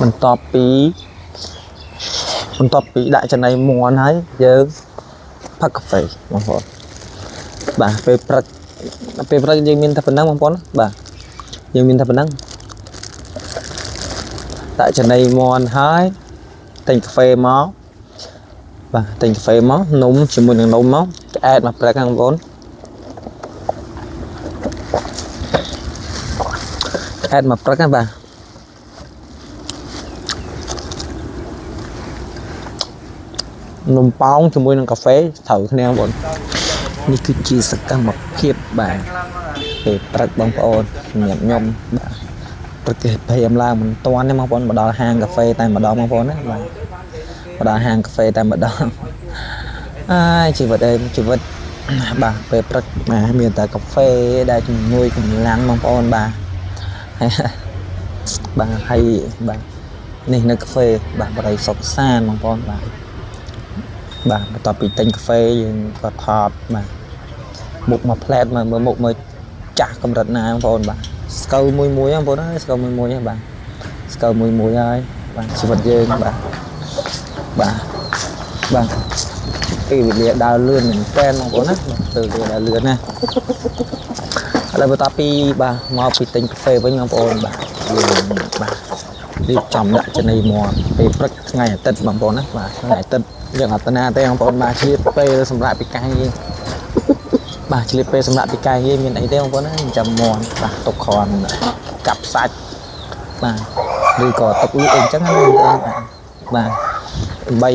បន្ទាប់ពីដាក់ចំណីមាន់ហើយយើងផឹកកាហ្វេបងប្អូនបាទពេលព្រឹកយើងមានតែប៉ុណ្ណឹងបងប្អូនបាទយើងមានតែប៉ុណ្ណឹងដាក់ចំណីមាន់ហើយទិញកាហ្វេមកបាទទិញកាហ្វេមកនំជាមួយនឹងនំមកឆ្អែតមកព្រឹកហ្នឹងបងប្អូនឆ្អែតមកព្រឹកហ្នឹងបាទនំប៉ោងជាមួយនឹងកាហ្វេត្រូវគ្នាបងប្អូននេះគឺជាសកម្មភាពបាទពេលព្រឹកបងប្អូនសម្រាប់ខ្ញុំបាទព្រឹកគេភ័យអំឡើងមិនតាន់ទេបងប្អូនមកដល់ហាងកាហ្វេតែម្ដងបងប្អូនណាបាទមកដល់ហាងកាហ្វេតែម្ដងជីវិតបាទពេលព្រឹកបាទមានតែកាហ្វេដែលជំនួយកម្លាំងបងប្អូនបាទបាទហើយបាទនេះនៅកាហ្វេបាទបរិយសុខសានបងប្អូនបាទបន្ទាប់ពីទិញកាហ្វេយើងក៏ថតបាទមុខមកផ្លែតមើលមុខមើលចាស់កម្រិតណាបងប្អូនបាទស្កូវមួយបងប្អូនហើយស្កូវមួយហើយបាទស្កូវមួយហើយបាទជីវិតយើងបាទពេលវេលាដើរលឿនមែនតើបងប្អូនណាពេលវេលាដើរលឿនណាឥឡូវបន្ទាប់ពីបាទមកពីទិញកាហ្វេវិញបងប្អូនបាទយើងបាទរៀបចំដាក់ចំណីមាន់ពេលព្រឹកថ្ងៃអាទិត្យបងប្អូនណាបាទថ្ងៃអាទិត្យយើងអត់តាណាទេបងប្អូនបាទឆ្លៀតពេលសម្រាប់ពីកាយយើងបាទឆ្លៀតពេលសម្រាប់ពីកាយយើងមានអីទេបងប្អូនណាចាំមាន់បាទទុកគ្រាន់កាប់សាច់បាទឬក៏ទុកលក់អីចឹងណាបងប្អូនបាទដើម្បី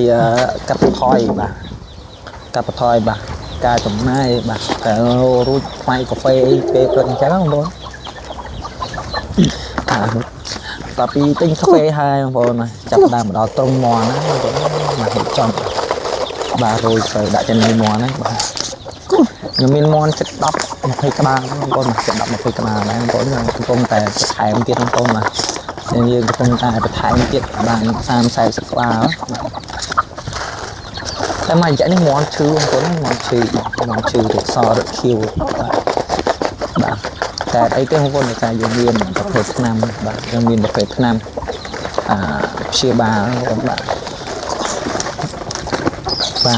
កាត់បន្ថយបាទការចំណាយបាទតែរួចថ្លៃកាហ្វេអីពេលព្រឹកអញ្ចឹងបងប្អូនតពីទិញកាហ្វេហើយបងប្អូនចាប់ដើមមកដល់ត្រង់មាន់ណាបងប្អូនមកហិចចំបាទរួយទៅដាក់ចំណីមាន់ហ្នឹងបាទខ្ញុំមានមាន់ចិត្ត10 20ក្បាលបងប្អូនចិត្ត10 20ក្បាលដែរបងប្អូនខ្ញុំកំពុងតែបន្ថែមទៀតបងប្អូនបាទយើងកំពុងតែបន្ថែមទៀតបាន30 40ក្បាលតែមកយ៉ាងនេះមាន់ឈឺបងប្អូនមាន់ឈឺរកសរកខៀវបាទតែអីទេបងប្អូនតែយើងមានប្រភេទថ្នាំបាទយើងមានប្រភេទថ្នាំព្យាបាលបងបាទប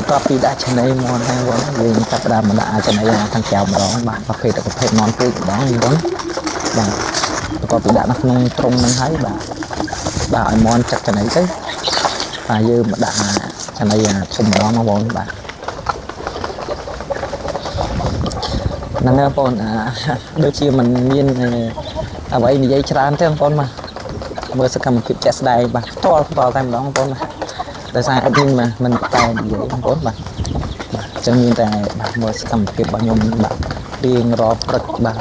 ន្ទាប់ពីដាក់ចំណីមាន់ហើយបងយើងចាប់ផ្ដើមមកដាក់ចំណីខាងក្រៅម្ដងបាទប្រភេទមាន់ពូជម្ដងបងបាទបន្ទាប់ពីដាក់នៅក្នុងទ្រុងហ្នឹងហើយបាទឲ្យមាន់ចាក់ចំណីទៅបាទយើងមកដាក់ចំណីធំម្ដងបងប្អូនបាទហ្នឹងហើយបងប្អូនដូចជាมันមានអ្វីនិយាយច្រើនទេបងប្អូនបាទមើលសកម្មភាពជាក់ស្ដែងបាទផ្ទាល់តែម្ដងបងប្អូនបាទដោយសារអត់មានមិនតែនិយាយបងប្អូនបាទអញ្ចឹងមានតែបាទមើលសកម្មភាពរបស់ខ្ញុំបាទរៀងរាល់ព្រឹកបាទ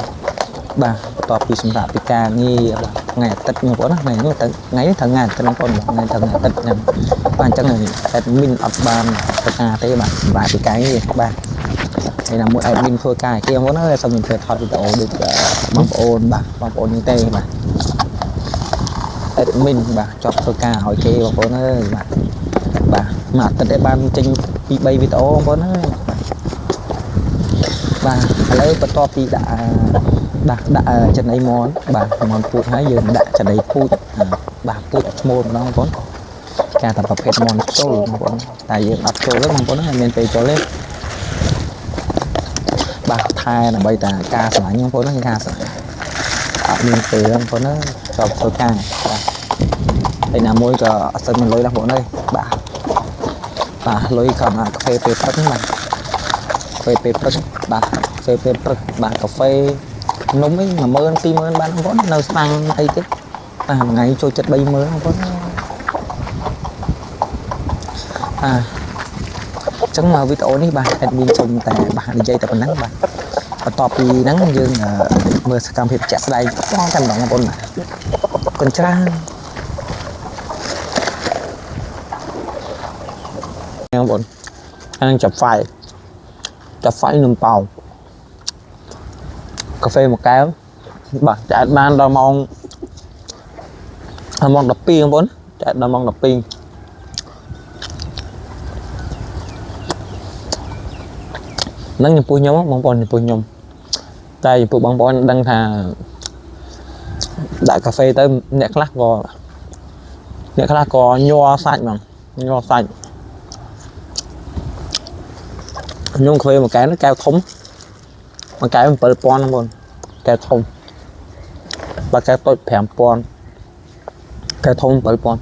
បន្ទាប់ពីសម្រាប់ពីការងារបាទថ្ងៃអាទិត្យបងប្អូនណាថ្ងៃនេះថ្ងៃអាទិត្យបងប្អូនថ្ងៃអាទិត្យខ្ញុំបាទអញ្ចឹងអេដមីនអត់បានធ្វើការទេបាទសម្រាប់ពីការងារបាទហើយណាមួយអេដមីនធ្វើការគេបងប្អូនណាសូមខ្ញុំធ្វើថតវីដេអូដូចបងប្អូននេះទេបាទអេដមីនបាទចប់ធ្វើការឲ្យគេបងប្អូនអើយបាទមួយអាទិត្យឯងបានចេញពី3វីដេអូបងប្អូនអើយបាទឥឡូវបន្ទាប់ពីដាក់ចំណីមាន់បាទមាន់ពូជហើយយើងដាក់ចំណីពូជបាទពូជឈ្មោះម្ដងបងប្អូនការតែប្រភេទមាន់ចូលបងប្អូនតែយើងអត់ចូលទេបងប្អូនណាមានពេលចូលទេបាទថែដើម្បីតែការស្រឡាញ់បងប្អូនណាការស្រឡាញ់អត់មានពេលបងប្អូនណាចប់ធ្វើការបាទហើយណាមួយក៏អត់ស្ទើរមានលុយដែរបងប្អូនអើយបាទលុយក៏កាហ្វេពេលព្រឹកបាទពេលព្រឹកបាទកាហ្វេនំវិញ10000 20000បានបងប្អូននៅស្ដាំអីទៀតបាទមួយថ្ងៃចូលចិត្ត30000បងប្អូនអញ្ចឹងមកវីដេអូនេះបាទអេដមីនសូមតែបាទនិយាយតែប៉ុណ្ណឹងបាទបន្ទាប់ពីហ្នឹងយើងមើលសកម្មភាពជាក់ស្ដែងតែម្ដងបងប្អូនបាទកូនច្រើនបងប្អូនអានចាប់ហ្វាយនំប៉ោងកាហ្វេមួយកែវបាទចាក់បានដល់ម៉ោង12បងប្អូនចាក់ដល់ម៉ោង12ហ្នឹងចំពោះខ្ញុំបងប្អូនចំពោះខ្ញុំតែចំពោះបងប្អូនដឹងថា đại cà phê tới nhẹ class có nho sạch mà nho sạch nhung cà phê một cái nó cao thúng một cái mình bật pon luôn cao thùng và cái tôi phèm pon cao thùng bật pon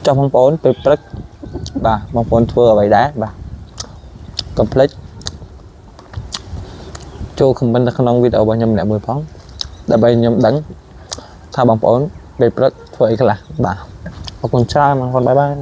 trong phong bồn từ plek bà phong bồn thưa ở bài đá bà complete cho comment trong video bao nhiêu nè 10 phóng đã bay nhầm đắng tha bằng bồn về plek thuê cái là bà một con trai mà còn bye bye